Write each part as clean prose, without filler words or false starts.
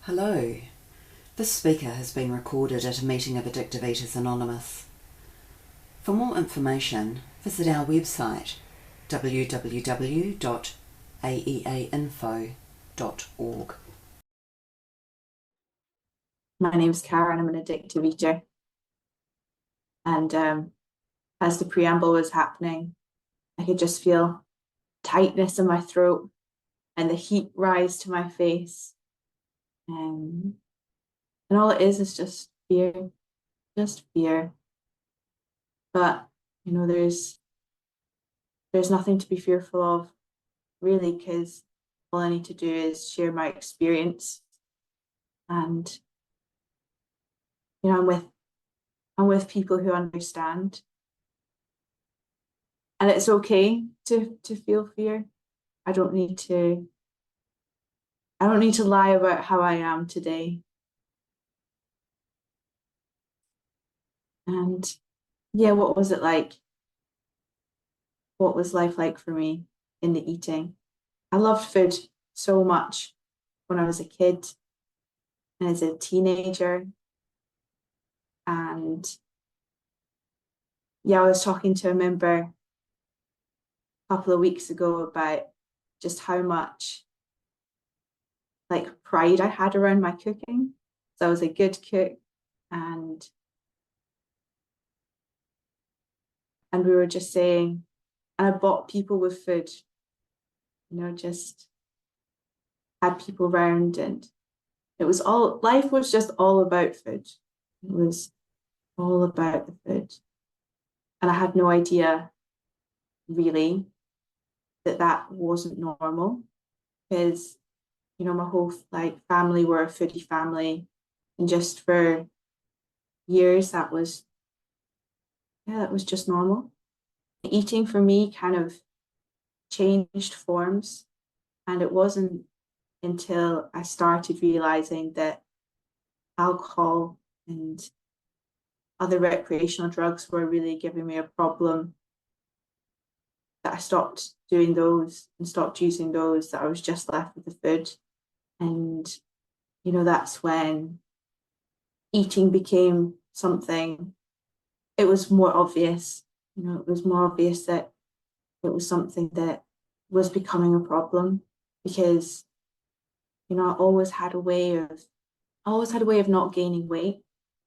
Hello. This speaker has been recorded at a meeting of Addictive Eaters Anonymous. For more information, visit our website www.aeainfo.org. My name's Cara and I'm an addictive eater. And as the preamble was happening, I could just feel tightness in my throat and the heat rise to my face. And all it is just fear. But, there's nothing to be fearful of, really, because all I need to do is share my experience. And, I'm with people who understand. And it's okay to feel fear. I don't need to lie about how I am today. And yeah, what was it like? What was life like for me in the eating? I loved food so much when I was a kid and as a teenager. And yeah, I was talking to a member a couple of weeks ago about just how much pride I had around my cooking. So I was a good cook, and we were just saying, and I bought people with food, just had people round, and life was just all about food. It was all about the food. And I had no idea really that wasn't normal, because, my whole family were a foodie family. And just for years, that was just normal. Eating for me kind of changed forms. And it wasn't until I started realizing that alcohol and other recreational drugs were really giving me a problem, that I stopped doing those and stopped using those, that I was just left with the food. And, that's when eating became something, it was more obvious, it was more obvious that it was something that was becoming a problem, because, I always had a way of not gaining weight,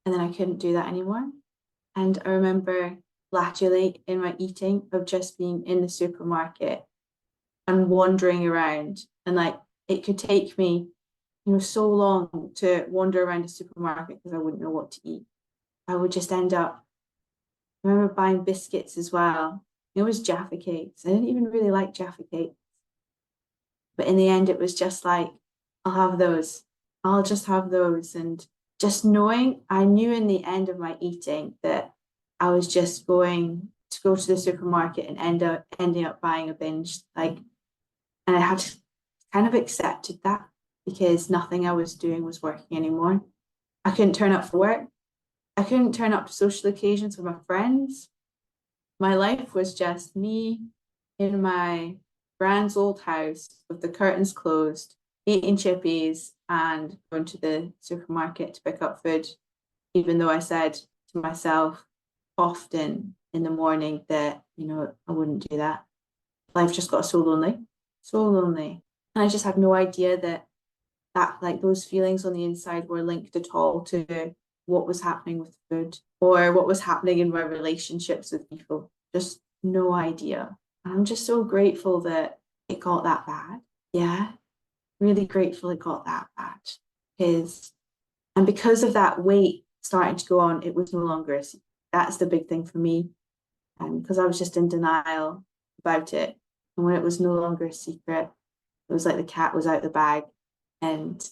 and then I couldn't do that anymore. And I remember latterly in my eating of just being in the supermarket and wandering around, and it could take me, so long to wander around a supermarket because I wouldn't know what to eat. I would just end up, I remember buying biscuits as well. It was Jaffa cakes. I didn't even really like Jaffa cakes. But in the end, it was just like, I'll have those. I'll just have those. And just knowing, I knew in the end of my eating that I was just going to go to the supermarket and ending up buying a binge. And I had kind of accepted that, because nothing I was doing was working anymore. I couldn't turn up for work. I couldn't turn up to social occasions with my friends. My life was just me in my grand's old house with the curtains closed, eating chippies and going to the supermarket to pick up food, even though I said to myself often in the morning that, I wouldn't do that. Life just got so lonely, so lonely. And I just had no idea that those feelings on the inside were linked at all to what was happening with food or what was happening in my relationships with people. Just no idea. I'm just so grateful that it got that bad. Yeah, really grateful it got that bad. Because of that weight starting to go on, it was no longer a secret. That's the big thing for me. And because I was just in denial about it. And when it was no longer a secret, it was like the cat was out the bag. And,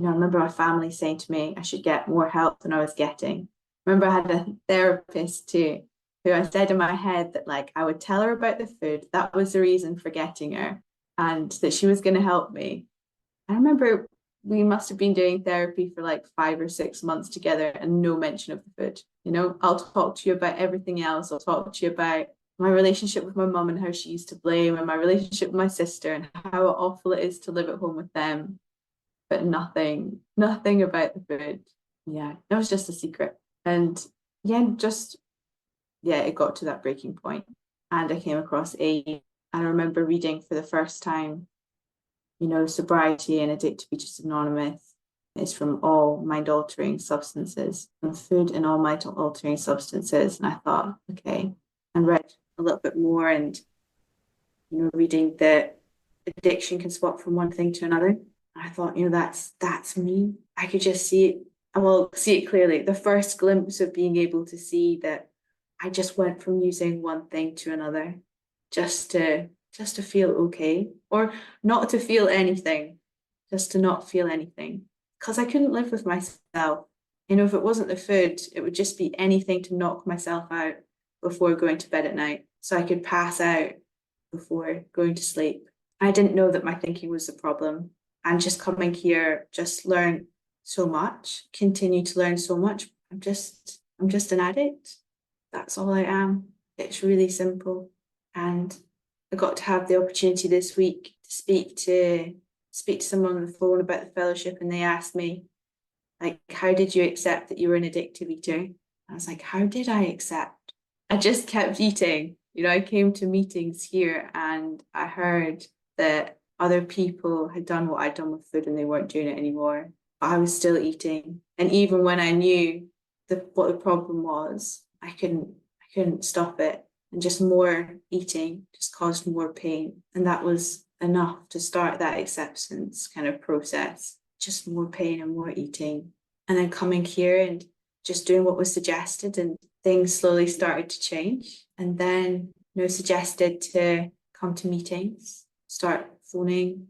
I remember my family saying to me I should get more help than I was getting. I remember I had a therapist too, who I said in my head that I would tell her about the food. That was the reason for getting her, and that she was going to help me. I remember we must have been doing therapy for 5 or 6 months together and no mention of the food. I'll talk to you about everything else. I'll talk to you about my relationship with my mum and how she used to blame, and my relationship with my sister and how awful it is to live at home with them. but nothing about the food. Yeah, it was just a secret. And yeah, it got to that breaking point. And I came across AEA. And I remember reading for the first time, sobriety and Addictive Eaters Anonymous is from all mind-altering substances, from food and all mind-altering substances. And I thought, okay, and read a little bit more, and reading that addiction can swap from one thing to another. I thought, that's me. I could just see it. I will see it clearly. The first glimpse of being able to see that I just went from using one thing to another, just to feel okay, or not to feel anything, just to not feel anything, because I couldn't live with myself. If it wasn't the food, it would just be anything to knock myself out before going to bed at night, so I could pass out before going to sleep. I didn't know that my thinking was the problem. And just coming here, just learn so much, continue to learn so much. I'm just an addict. That's all I am. It's really simple. And I got to have the opportunity this week to speak to someone on the phone about the fellowship, and they asked me, like, how did you accept that you were an addictive eater? I was like, how did I accept? I just kept eating. I came to meetings here and I heard that other people had done what I'd done with food and they weren't doing it anymore. But I was still eating. And even when I knew what the problem was, I couldn't stop it. And just more eating just caused more pain. And that was enough to start that acceptance kind of process. Just more pain and more eating. And then coming here and just doing what was suggested, and things slowly started to change. And then, suggested to come to meetings, start phoning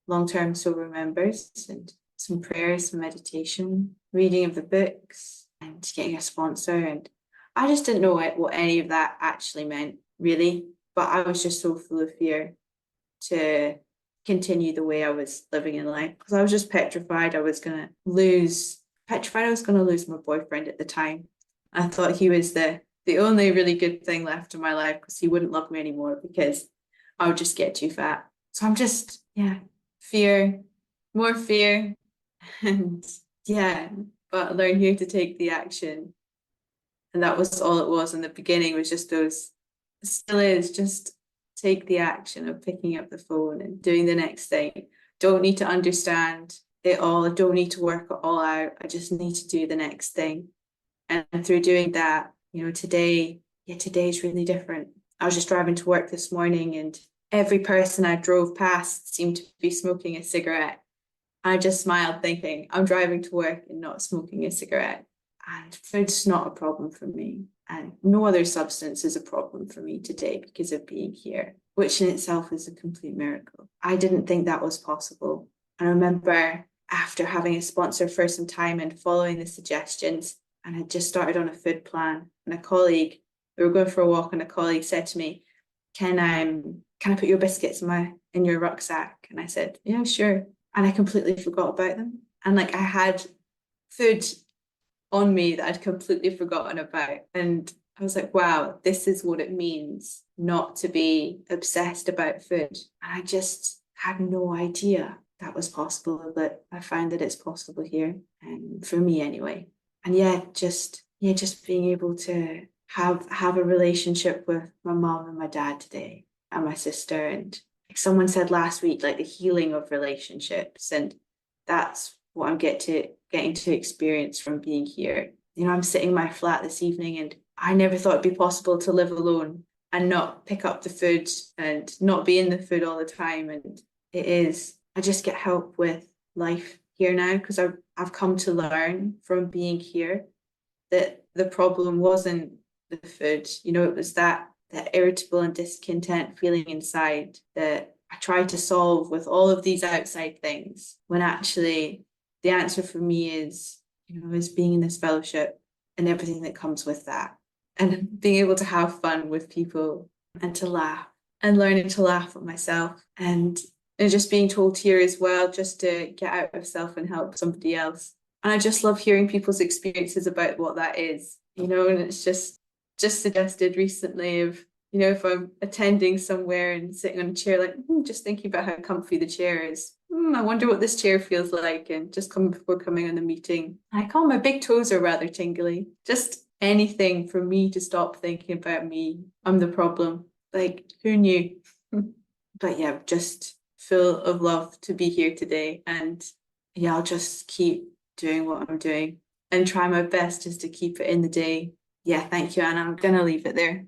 long-term sober members, and some prayers, some meditation, reading of the books, and getting a sponsor. And I just didn't know what any of that actually meant, really. But I was just so full of fear to continue the way I was living in life, because I was just petrified I was going to lose my boyfriend at the time. I thought he was the only really good thing left in my life, because he wouldn't love me anymore because I would just get too fat. So I'm just, fear, more fear. And but learn here to take the action. And that was all it was in the beginning, was just those, it still is, just take the action of picking up the phone and doing the next thing. Don't need to understand it all. I don't need to work it all out. I just need to do the next thing. And through doing that, today is really different. I was just driving to work this morning, and every person I drove past seemed to be smoking a cigarette. I just smiled, thinking, I'm driving to work and not smoking a cigarette. And food's not a problem for me. And no other substance is a problem for me today because of being here, which in itself is a complete miracle. I didn't think that was possible. I remember after having a sponsor for some time and following the suggestions, and I just started on a food plan, and we were going for a walk, and a colleague said to me, can I put your biscuits in your rucksack? And I said, yeah, sure. And I completely forgot about them. And I had food on me that I'd completely forgotten about. And I was like, wow, this is what it means not to be obsessed about food. And I just had no idea that was possible, but I find that it's possible here, and for me anyway. And just being able to have a relationship with my mom and my dad today, and my sister. And like someone said last week, like the healing of relationships, and that's what I'm getting to experience from being here. I'm sitting in my flat this evening, and I never thought it'd be possible to live alone and not pick up the food and not be in the food all the time. And it is. I just get help with life here now, because I've come to learn from being here that the problem wasn't the food. It was that irritable and discontent feeling inside that I tried to solve with all of these outside things, when actually the answer for me is being in this fellowship and everything that comes with that, and being able to have fun with people and to laugh, and learning to laugh at myself, and just being told here as well, just to get out of self and help somebody else. And I just love hearing people's experiences about what that is, and it's just suggested recently of You know, if I'm attending somewhere and sitting on a chair, like just thinking about how comfy the chair is. I wonder what this chair feels like. And just before coming on the meeting, like, oh, my big toes are rather tingly. Just anything for me to stop thinking about me. I'm the problem. Like, who knew? But yeah, just full of love to be here today. And yeah, I'll just keep doing what I'm doing and try my best just to keep it in the day. Yeah, thank you, Anna. I'm gonna leave it there.